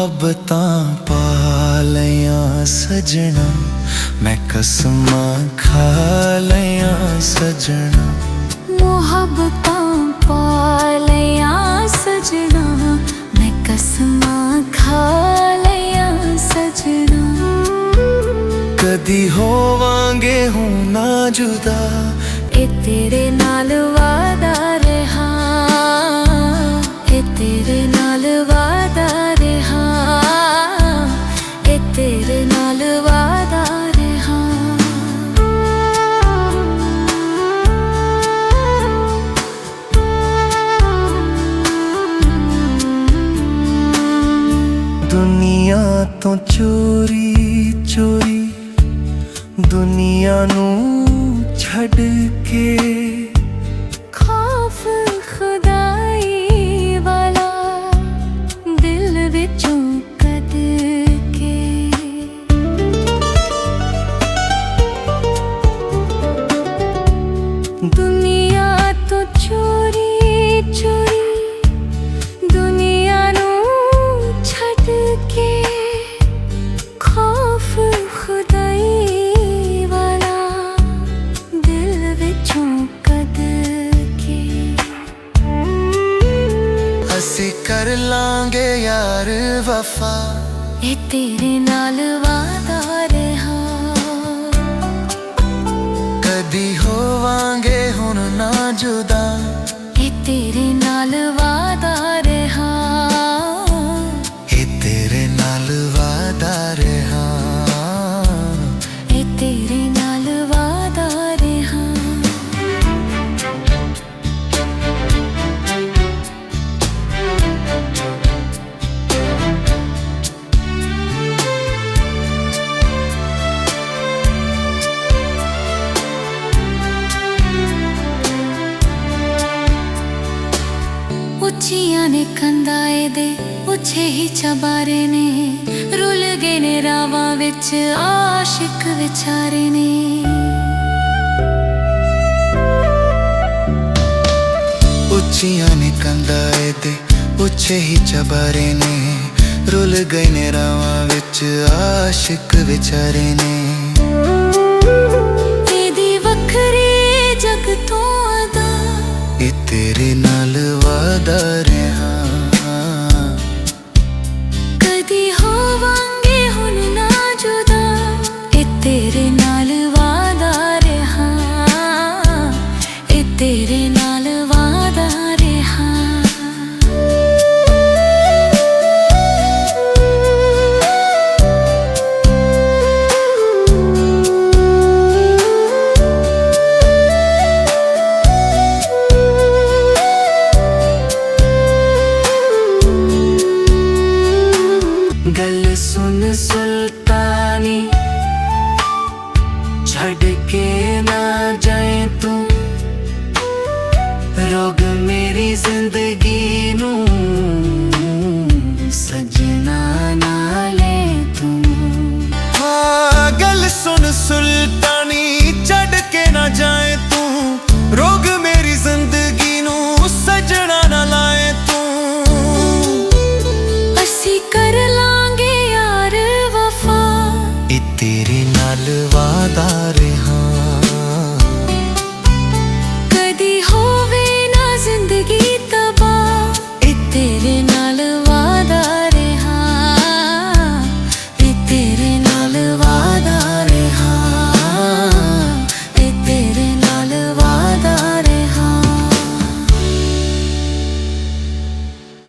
मुहब्बतां पा लयां सजना, मैं कसमां खा लयां सजना। मुहब्बतां पा लयां सजना, मैं कसमां खा लयां सजना। कदी होवांगे होना जुदा, ए तेरे नाल वादा रहा, ए तेरे नाल वादा रहा, ए तेरे नाल वादा रहा। दुनिया तो चोरी चोरी दुनिया नू छड़ के, खौफ खुदाई वाला दिल विचों कद के। दुनिया तो चोरी चोरी दुनिया नू छड़ के, खौफ खुदाई वाला दिल विचों कद के। असी कर लांगे यार वफा, ए तेरे नाल वादा रहा, कदी होवांगे हुन ना जुदा, ए तेरे नाल वादा रहा, ए तेरे नाल वादा रहा, ए तेरे नाल वादा रहा। उच्चियां ने कंधाए दे उछे ही चबारे ने, रुल गए ने रावां विच आशिक विचारे ने। उच्चियां ने कंधाए दे उछे ही चबारे ने, रुल गए ने रावां विच आशिक विचारे ने। तेरी वखरी जग तो अदा, ए तेरे नाल वादा रहा, कदी होवांगे हुन ना जुदा, ए तेरे नाल वादा रहा, ए तेरे नाल वादा रहा। गल सुन सुल्तानी, छड़ के ना जाए तू, रोग मेरी जिंदगी नू, सजना ना ले तू। हाँ गल सुन सुल्तानी,